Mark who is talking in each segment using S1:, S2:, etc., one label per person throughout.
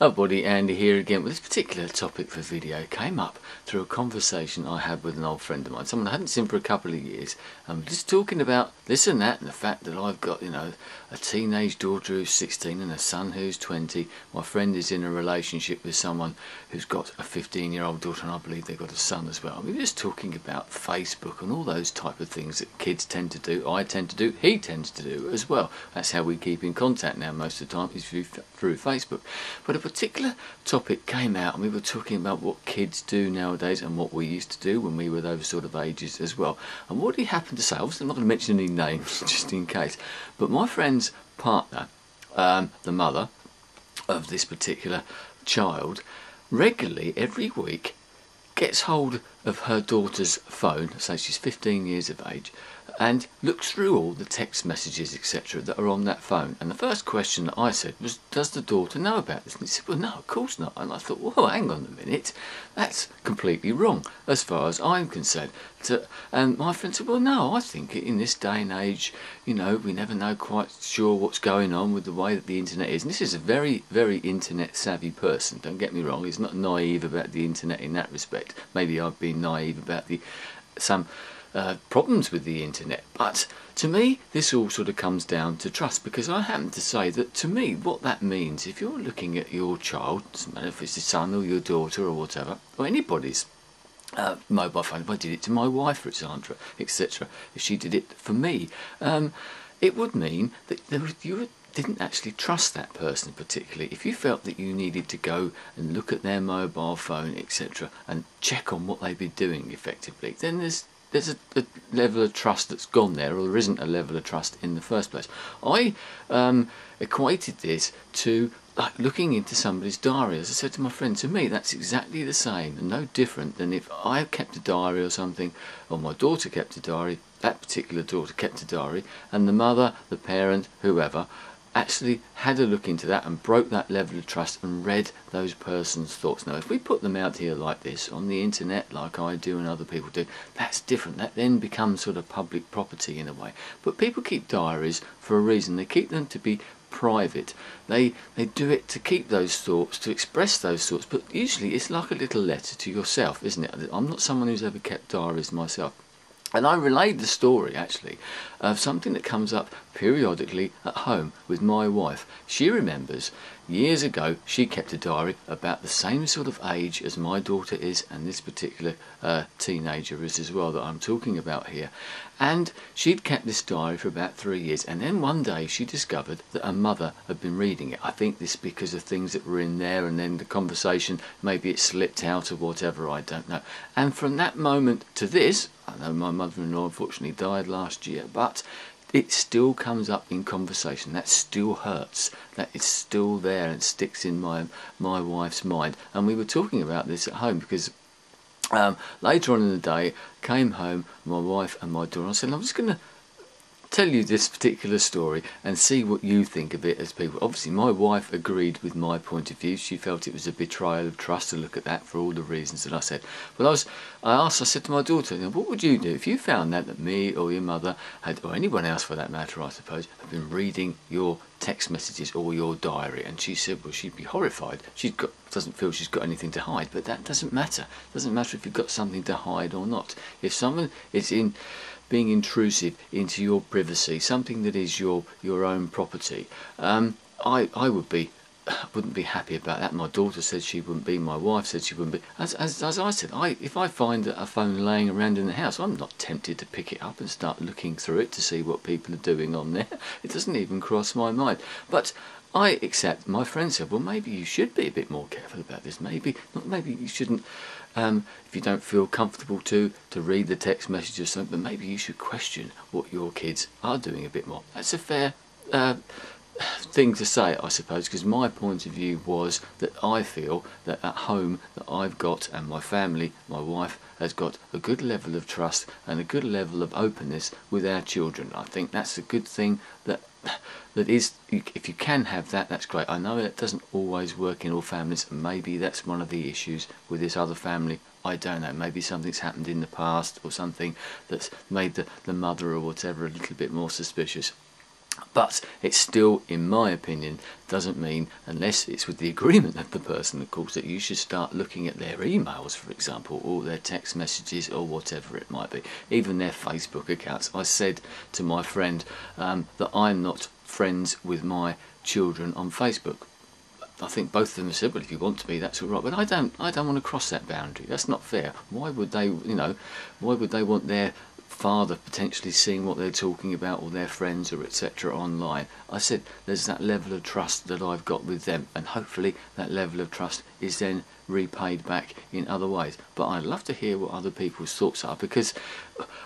S1: Hi buddy, Andy here again. Well, this particular topic for video came up through a conversation I had with an old friend of mine, someone I hadn't seen for a couple of years. Just talking about this and that, and the fact that I've got, a teenage daughter who's 16 and a son who's 20. My friend is in a relationship with someone who's got a 15-year-old daughter, and I believe they've got a son as well. We were just talking about Facebook and all those type of things that kids tend to do, I tend to do, he tends to do as well. That's how we keep in contact now most of the time, is through Facebook. But a particular topic came out, and we were talking about what kids do nowadays and what we used to do when we were those sort of ages as well. And what he happened to say, obviously I'm not going to mention any names just in case, but my friend's partner, the mother of this particular child, regularly every week gets hold of her daughter's phone, say she's 15 years of age, and looks through all the text messages, etc., that are on that phone. And the first question that I said was, does the daughter know about this? And he said, well, no, of course not. And I thought, well, hang on a minute, that's completely wrong as far as I'm concerned. And my friend said, well, no, I think in this day and age, we never know quite sure what's going on with the way that the internet is. And this is a very, very internet savvy person, don't get me wrong. He's not naive about the internet in that respect. Maybe I've been naive about some problems with the internet, but to me this all sort of comes down to trust, because I happen to say that to me what that means, if you're looking at your child, doesn't matter if it's your son or your daughter or whatever, or anybody's mobile phone, if I did it to my wife, for example, etc., if she did it for me, it would mean that you didn't actually trust that person particularly. If you felt that you needed to go and look at their mobile phone, etc., and check on what they've been doing effectively, then there's a level of trust that's gone there, or there isn't a level of trust in the first place. I equated this to like looking into somebody's diary. As I said to my friend, to me that's exactly the same and no different than if I kept a diary or something, or my daughter kept a diary, that particular daughter kept a diary, and the mother, the parent, whoever, actually had a look into that and broke that level of trust and read those person's thoughts. Now if we put them out here like this on the internet, like I do and other people do, that's different. That then becomes sort of public property in a way. But people keep diaries for a reason. They keep them to be private. They do it to keep those thoughts, to express those thoughts, but usually it's like a little letter to yourself, isn't it? I'm not someone who's ever kept diaries myself. And I relayed the story, actually, of something that comes up periodically at home with my wife. She remembers years ago she kept a diary about the same sort of age as my daughter is, and this particular teenager is as well that I'm talking about here. And she'd kept this diary for about 3 years, and then one day she discovered that her mother had been reading it. I think this because of things that were in there, and then the conversation, maybe it slipped out or whatever, I don't know. And from that moment to this, I know my mother-in-law unfortunately died last year, but it still comes up in conversation. That still hurts. That is still there and sticks in my wife's mind. And we were talking about this at home because later on in the day, came home, my wife and my daughter, and I said, I'm just going to tell you this particular story and see what you think of it as people. Obviously my wife agreed with my point of view. She felt it was a betrayal of trust to look at that for all the reasons that I said. But I said to my daughter, what would you do if you found that me or your mother had, or anyone else for that matter I suppose, had been reading your text messages or your diary? And she said, well, she'd be horrified. Doesn't feel she's got anything to hide, but that doesn't matter. It doesn't matter if you've got something to hide or not. If someone is being intrusive into your privacy, something that is your own property, I wouldn't be happy about that. My daughter said she wouldn't be, my wife said she wouldn't be. As I said, if I find a phone laying around in the house, I'm not tempted to pick it up and start looking through it to see what people are doing on there. It doesn't even cross my mind. But I accept. My friend said, well, maybe you should be a bit more careful about this. Maybe you shouldn't, if you don't feel comfortable to read the text message or something, but maybe you should question what your kids are doing a bit more. That's a fair thing to say, I suppose, because my point of view was that I feel that at home that I've got, and my family, my wife has got a good level of trust and a good level of openness with our children. I think that's a good thing that is, if you can have that, that's great. I know it doesn't always work in all families, and maybe that's one of the issues with this other family. I don't know, maybe something's happened in the past or something that's made the mother or whatever a little bit more suspicious. But it still, in my opinion, doesn't mean, unless it's with the agreement of the person, of course, that you should start looking at their emails, for example, or their text messages, or whatever it might be, even their Facebook accounts. I said to my friend that I'm not friends with my children on Facebook. I think both of them have said, well, if you want to be, that's all right. But I don't want to cross that boundary. That's not fair. Why would they, why would they want their father potentially seeing what they're talking about, or their friends, or etc. online? I said there's that level of trust that I've got with them, and hopefully that level of trust is then repaid back in other ways. But I'd love to hear what other people's thoughts are, because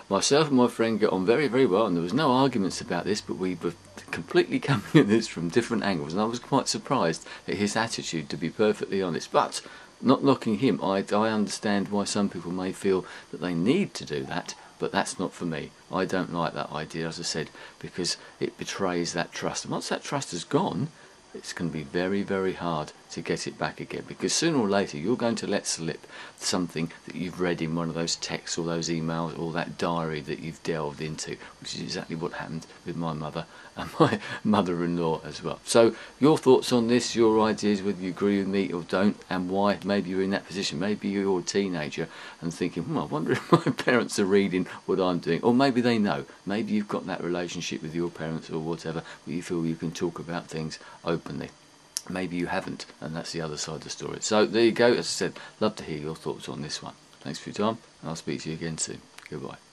S1: myself and my friend get on very, very well, and there was no arguments about this, but we were completely coming at this from different angles, and I was quite surprised at his attitude, to be perfectly honest. But not knocking him, I understand why some people may feel that they need to do that, but that's not for me. I don't like that idea, as I said, because it betrays that trust. And once that trust has gone, it's going to be very, very hard to get it back again, because sooner or later you're going to let slip something that you've read in one of those texts or those emails or that diary that you've delved into, which is exactly what happened with my mother and my mother-in-law as well. So your thoughts on this, your ideas, whether you agree with me or don't, and why. Maybe you're in that position, maybe you're a teenager and thinking, I wonder if my parents are reading what I'm doing, or maybe they know, maybe you've got that relationship with your parents or whatever, where you feel you can talk about things openly. Maybe you haven't, and that's the other side of the story. So there you go. As I said, love to hear your thoughts on this one. Thanks for your time, and I'll speak to you again soon. Goodbye.